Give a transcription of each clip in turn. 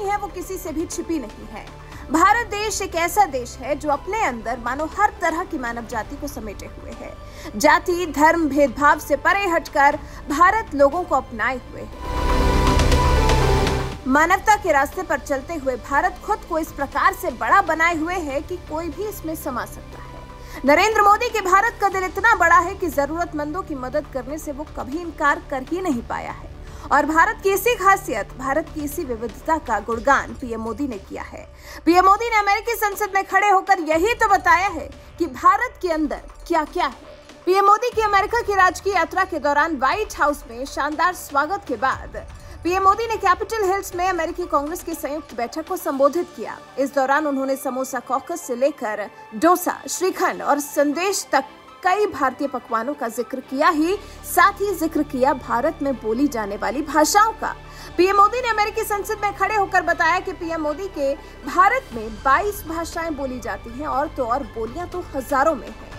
नहीं है वो किसी से भी छिपी नहीं है। भारत देश एक ऐसा देश है जो अपने अंदर मानो हर तरह की मानव जाति को समेटे हुए है। जाति, धर्म, भेदभाव से परे हटकर भारत लोगों को अपनाए हुए है। मानवता के रास्ते पर चलते हुए भारत खुद को इस प्रकार से बड़ा बनाए हुए है कि कोई भी इसमें समा सकता है। नरेंद्र मोदी के भारत का दिल इतना बड़ा है कि जरूरतमंदों की मदद करने से वो कभी इनकार कर ही नहीं पाया है। और भारत की इसी खासियत, भारत की इसी विविधता का गुणगान पीएम मोदी ने किया है। पीएम मोदी ने अमेरिकी संसद में खड़े होकर यही तो बताया है कि भारत के अंदर क्या क्या है। पीएम मोदी की अमेरिका की राजकीय यात्रा के दौरान व्हाइट हाउस में शानदार स्वागत के बाद पीएम मोदी ने कैपिटल हिल्स में अमेरिकी कांग्रेस की संयुक्त बैठक को संबोधित किया। इस दौरान उन्होंने समोसा कॉकस से लेकर डोसा, श्रीखंड और संदेश तक कई भारतीय पकवानों का जिक्र किया ही साथ ही जिक्र किया भारत में बोली जाने वाली भाषाओं का। पीएम मोदी ने अमेरिकी संसद में खड़े होकर बताया कि पीएम मोदी के भारत में 22 भाषाएं बोली जाती हैं और तो और बोलियां तो हजारों में हैं।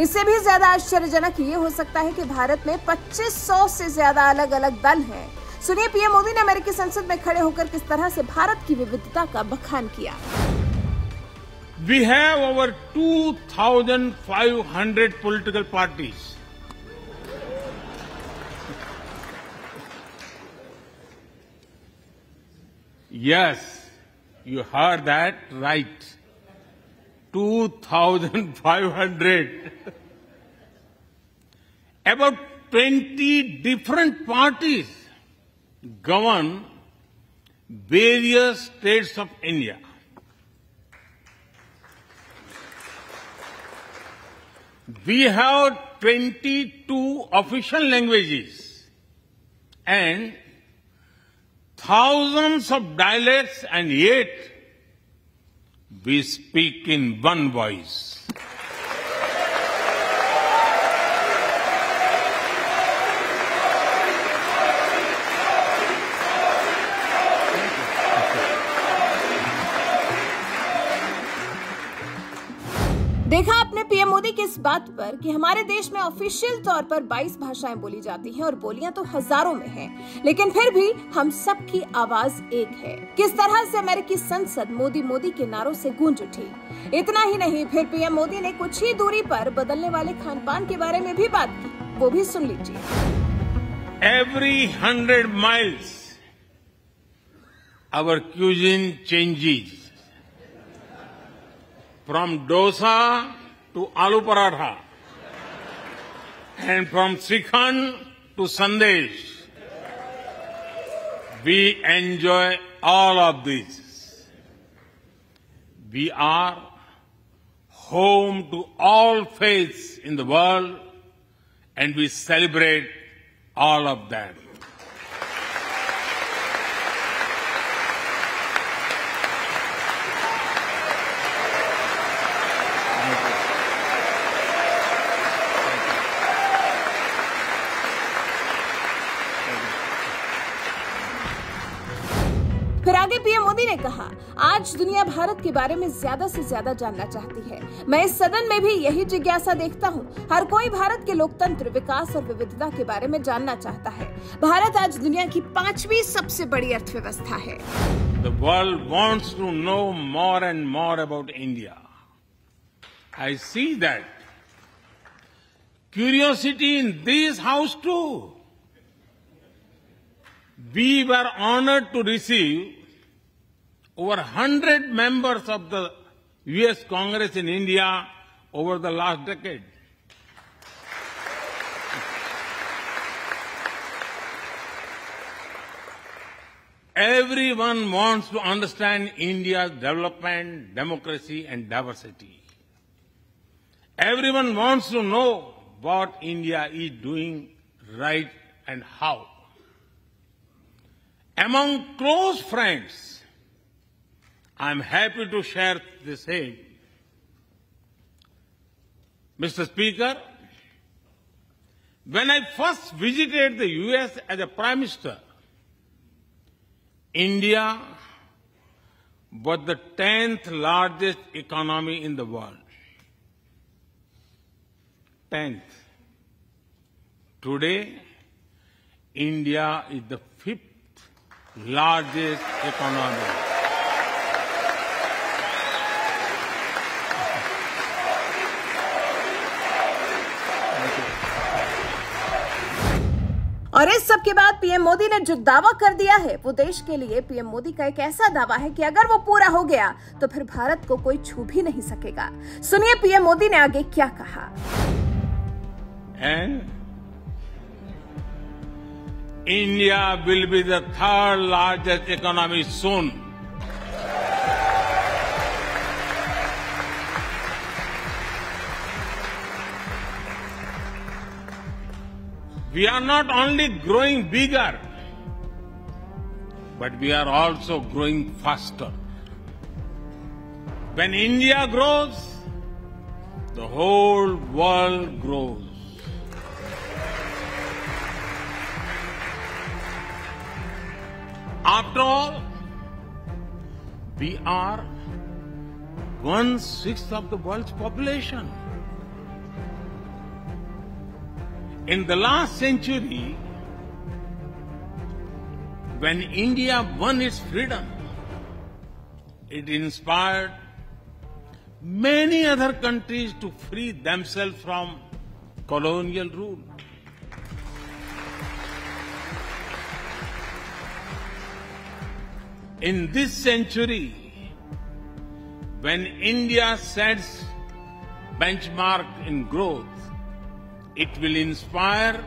इससे भी ज्यादा आश्चर्यजनक ये हो सकता है कि भारत में 2500 से ज्यादा अलग अलग दल हैं। सुनिए पीएम मोदी ने अमेरिकी संसद में खड़े होकर किस तरह से भारत की विविधता का बखान किया। We have over 2,500 political parties. Yes, you heard that right. 2,500. About 20 different parties govern various states of India. We have 22 official languages and thousands of dialects, and yet we speak in one voice. देखा आपने PM Modi की इस बात पर कि हमारे देश में ऑफिशियल तौर पर 22 भाषाएं बोली जाती हैं और बोलियां तो हजारों में हैं, लेकिन फिर भी हम सबकी आवाज एक है। किस तरह से अमेरिकी संसद मोदी मोदी के नारों से गूंज उठी। इतना ही नहीं, फिर पीएम मोदी ने कुछ ही दूरी पर बदलने वाले खान पान के बारे में भी बात की, वो भी सुन लीजिए। Every 100 miles, our cuisine changes. From dosa to aloo paratha, and from Srikhand to Sandesh, we enjoy all of these. We are home to all faiths in the world, and we celebrate all of them. फिर आगे PM Modi ने कहा, आज दुनिया भारत के बारे में ज्यादा से ज्यादा जानना चाहती है। मैं इस सदन में भी यही जिज्ञासा देखता हूँ। हर कोई भारत के लोकतंत्र, विकास और विविधता के बारे में जानना चाहता है। भारत आज दुनिया की 5वीं सबसे बड़ी अर्थव्यवस्था है। The world wants to know more and more about India. I see that curiosity in this house too. We were honored to receive over 100 members of the US Congress in India over the last decade. Everyone wants to understand India's development, democracy and diversity. Everyone wants to know what India is doing right and how. Among close friends, I'm happy to share the same. Mr. Speaker, when I first visited the US as a Prime Minister, India was the 10th largest economy in the world. 10th. Today, India is the 5th largest economy. और इस सब के बाद PM Modi ने जो दावा कर दिया है वो देश के लिए पीएम मोदी का एक ऐसा दावा है कि अगर वो पूरा हो गया तो फिर भारत को कोई छू भी नहीं सकेगा। सुनिए पीएम मोदी ने आगे क्या कहा। And India will be the third largest economy soon. We are not only growing bigger, but we are also growing faster. When India grows, the whole world grows. After all, we are 1/6 of the world's population. In the last century, when India won its freedom, it inspired many other countries to free themselves from colonial rule. In this century, when India sets benchmark in growth, it will inspire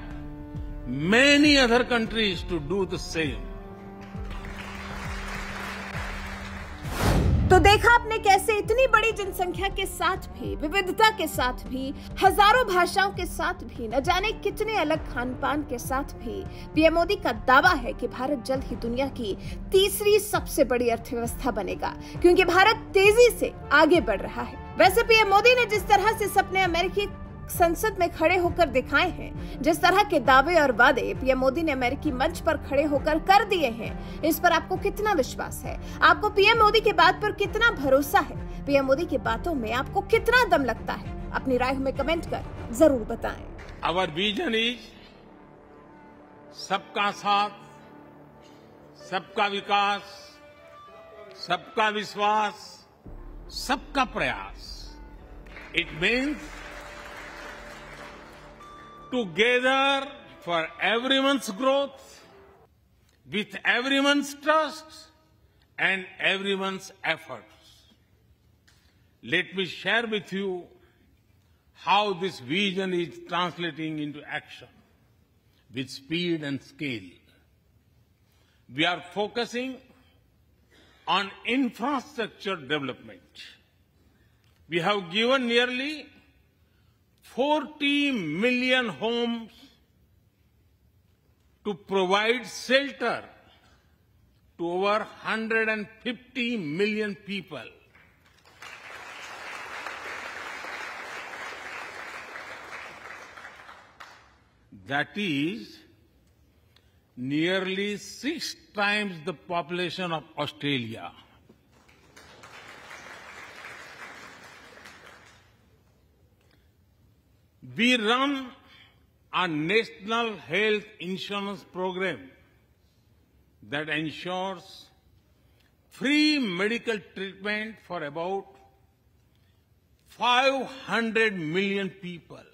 many other countries to do the same. तो देखा आपने कैसे इतनी बड़ी जनसंख्या के साथ भी, विविधता के साथ भी, हजारों भाषाओं के साथ भी, न जाने कितने अलग खान पान के साथ भी पीएम मोदी का दावा है कि भारत जल्द ही दुनिया की तीसरी सबसे बड़ी अर्थव्यवस्था बनेगा, क्योंकि भारत तेजी से आगे बढ़ रहा है। वैसे पीएम मोदी ने जिस तरह से सपने अमेरिकी संसद में खड़े होकर दिखाए हैं, जिस तरह के दावे और वादे पीएम मोदी ने अमेरिकी मंच पर खड़े होकर कर दिए हैं, इस पर आपको कितना विश्वास है? आपको पीएम मोदी की बात पर कितना भरोसा है? पीएम मोदी की बातों में आपको कितना दम लगता है? अपनी राय हमें कमेंट कर जरूर बताएं। Our vision is सबका साथ, सबका विकास, सबका विश्वास, सबका प्रयास। It means together for everyone's growth, with everyone's trust and everyone's efforts. Let me share with you how this vision is translating into action with speed and scale. We are focusing on infrastructure development. We have given nearly 40 million homes to provide shelter to over 150 million people. That is nearly 6 times the population of Australia. We run a national health insurance program that ensures free medical treatment for about 500 million people.